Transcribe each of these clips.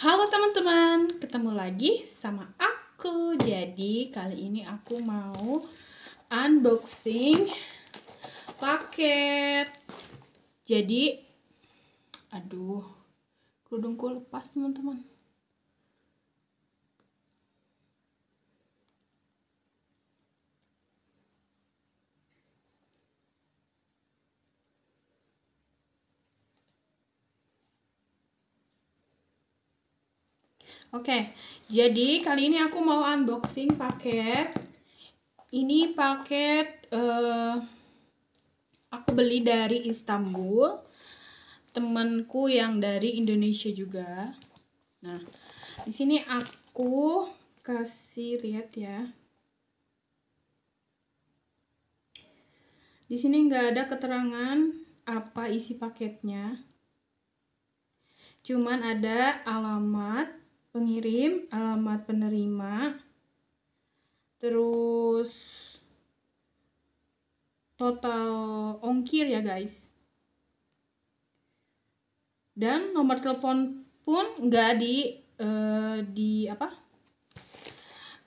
Halo teman-teman, ketemu lagi sama aku. Jadi kali ini aku mau unboxing paket. Jadi, aduh, kerudungku lepas teman-teman. Oke, jadi kali ini aku mau unboxing paket. Ini paket aku beli dari Istanbul. Temanku yang dari Indonesia juga. Nah, di sini aku kasih lihat ya. Di sini nggak ada keterangan apa isi paketnya. Cuman ada alamat pengirim, alamat penerima, terus total ongkir ya guys. Dan nomor telepon pun nggak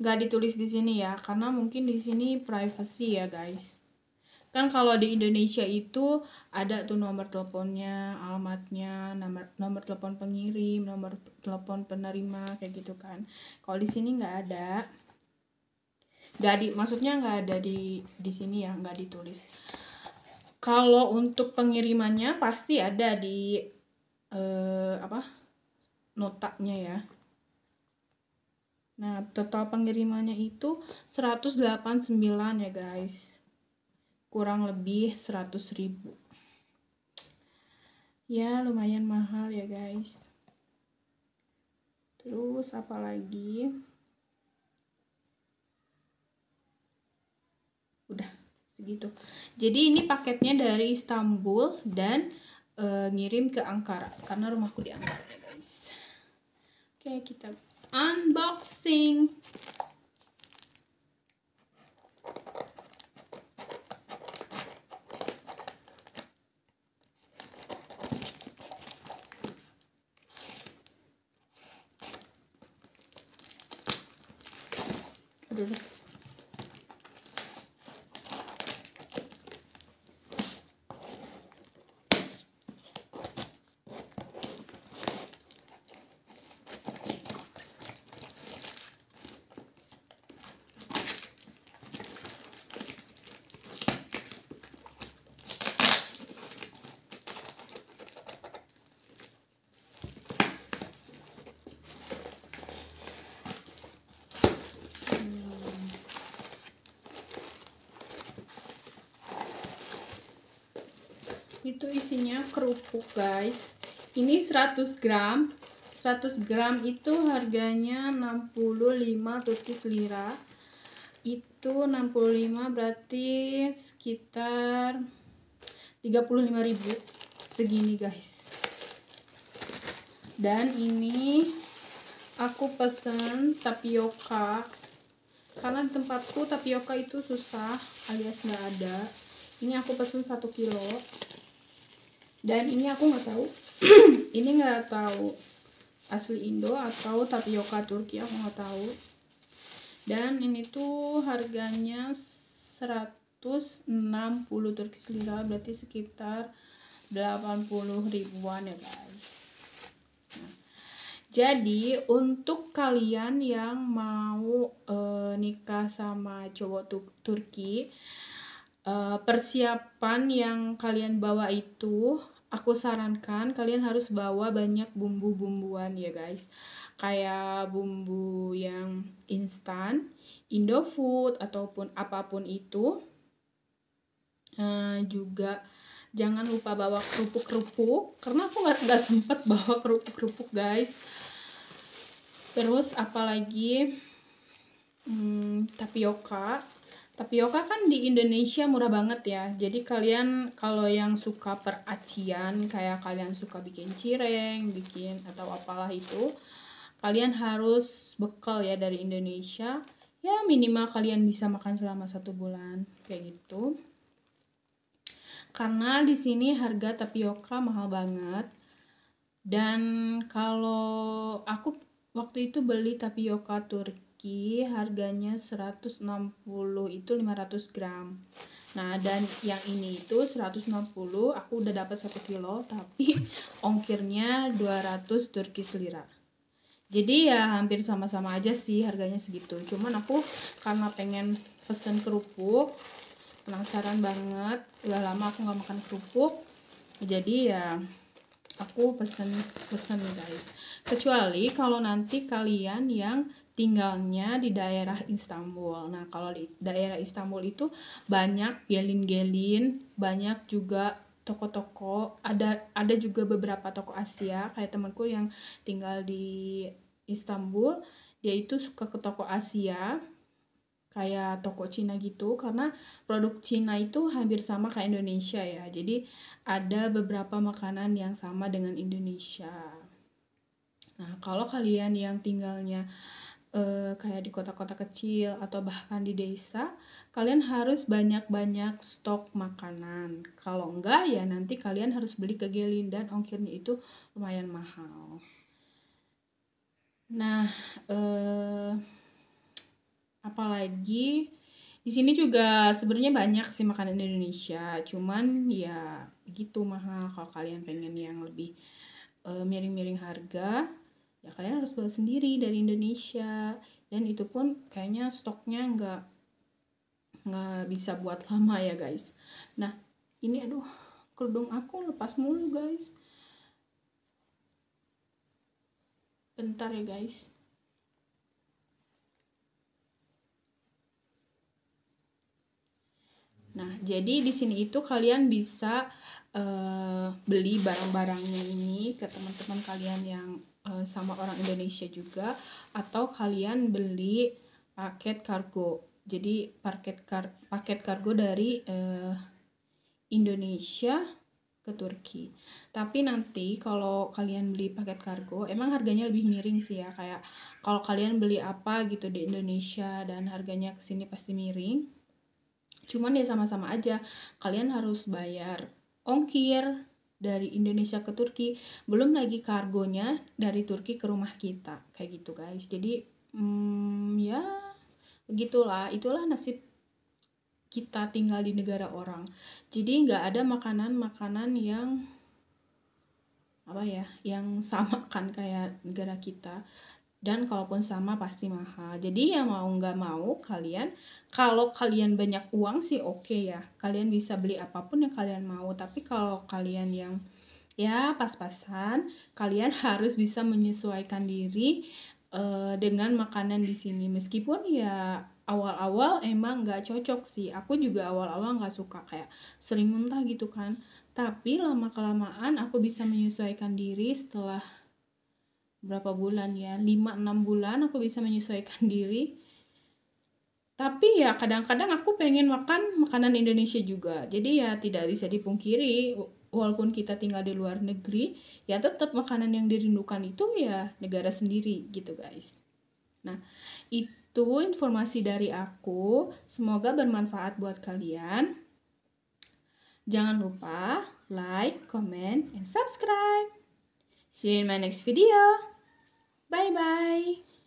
nggak ditulis di sini ya, karena mungkin di sini privacy ya guys. Kan kalau di Indonesia itu ada tuh nomor teleponnya, alamatnya, nomor telepon pengirim, nomor telepon penerima kayak gitu kan. Kalau di sini nggak ada, maksudnya nggak ada di sini ya, nggak ditulis. Kalau untuk pengirimannya pasti ada di notanya ya. Nah, total pengirimannya itu 189 ya guys. Kurang lebih 100.000. Ya lumayan mahal ya guys. Terus apa lagi? Udah segitu. Jadi ini paketnya dari Istanbul dan ngirim ke Ankara karena rumahku di Ankara ya guys. Oke, kita unboxing. Aduh. Itu isinya kerupuk guys. Ini 100 gram. 100 gram itu harganya 65 Turkish lira. Itu 65 berarti sekitar 35.000 segini guys. Dan ini aku pesen tapioka karena di tempatku tapioka itu susah alias nggak ada. Ini aku pesen 1 kilo. Dan ini aku nggak tahu ini nggak tahu asli Indo atau tapioka Turki, aku nggak tahu. Dan ini tuh harganya 160 Turkish lira, berarti sekitar 80 ribuan ya guys. Nah, jadi untuk kalian yang mau nikah sama cowok Turki, persiapan yang kalian bawa itu, aku sarankan kalian harus bawa banyak bumbu-bumbuan ya guys. Kayak bumbu yang instan, Indofood ataupun apapun itu. Juga jangan lupa bawa kerupuk-kerupuk karena aku nggak sempet bawa kerupuk-kerupuk guys. Terus apalagi tapioka kan di Indonesia murah banget ya. Jadi kalian kalau yang suka peracian, kayak kalian suka bikin cireng, bikin atau apalah itu, kalian harus bekal ya dari Indonesia. Ya minimal kalian bisa makan selama 1 bulan kayak gitu. Karena di sini harga tapioka mahal banget. Dan kalau aku waktu itu beli tapioka Turki harganya 160, itu 500 gram. Nah, dan yang ini itu 160, aku udah dapat 1 kilo, tapi ongkirnya 200 Turkish lira. Jadi ya hampir sama-sama aja sih harganya segitu. Cuman aku karena pengen pesen kerupuk, penasaran banget, udah lama aku nggak makan kerupuk, jadi ya aku pesen guys. Kecuali kalau nanti kalian yang tinggalnya di daerah Istanbul. Nah, kalau di daerah Istanbul itu banyak gelin-gelin, banyak juga toko-toko, ada juga beberapa toko Asia, kayak temanku yang tinggal di Istanbul, dia itu suka ke toko Asia, kayak toko Cina gitu, karena produk Cina itu hampir sama kayak Indonesia ya. Jadi ada beberapa makanan yang sama dengan Indonesia. Nah, kalau kalian yang tinggalnya kayak di kota-kota kecil atau bahkan di desa, kalian harus banyak-banyak stok makanan. Kalau enggak ya nanti kalian harus beli ke Gelin dan ongkirnya itu lumayan mahal. Nah, apalagi di sini juga sebenarnya banyak sih makanan Indonesia, cuman ya gitu mahal. Kalau kalian pengen yang lebih miring-miring harga, ya kalian harus bawa sendiri dari Indonesia, dan itu pun kayaknya stoknya nggak bisa buat lama ya guys. Nah, ini aduh, kerudung aku lepas mulu guys, bentar ya guys. Nah, jadi di sini itu kalian bisa beli barang-barangnya ini ke teman-teman kalian yang sama orang Indonesia juga, atau kalian beli paket kargo. Jadi paket kargo dari Indonesia ke Turki. Tapi nanti kalau kalian beli paket kargo, emang harganya lebih miring sih ya. Kayak kalau kalian beli apa gitu di Indonesia dan harganya kesini pasti miring. Cuman ya sama-sama aja, kalian harus bayar ongkir dari Indonesia ke Turki, belum lagi kargonya dari Turki ke rumah kita, kayak gitu guys. Jadi ya begitulah, itulah nasib kita tinggal di negara orang. Jadi nggak ada makanan-makanan yang apa ya, yang sama kan kayak negara kita. Dan kalaupun sama pasti mahal. Jadi ya mau nggak mau kalian, kalau kalian banyak uang sih oke ya, kalian bisa beli apapun yang kalian mau. Tapi kalau kalian yang ya pas-pasan, kalian harus bisa menyesuaikan diri dengan makanan di sini. Meskipun ya awal-awal emang nggak cocok sih. Aku juga awal-awal nggak suka, kayak sering muntah gitu kan. Tapi lama-kelamaan aku bisa menyesuaikan diri. Setelah berapa bulan ya, 5-6 bulan aku bisa menyesuaikan diri. Tapi ya kadang-kadang aku pengen makan makanan Indonesia juga. Jadi ya tidak bisa dipungkiri, walaupun kita tinggal di luar negeri, ya tetap makanan yang dirindukan itu ya negara sendiri gitu guys. Nah, itu informasi dari aku. Semoga bermanfaat buat kalian. Jangan lupa like, comment, and subscribe. See you in my next video. Bye bye.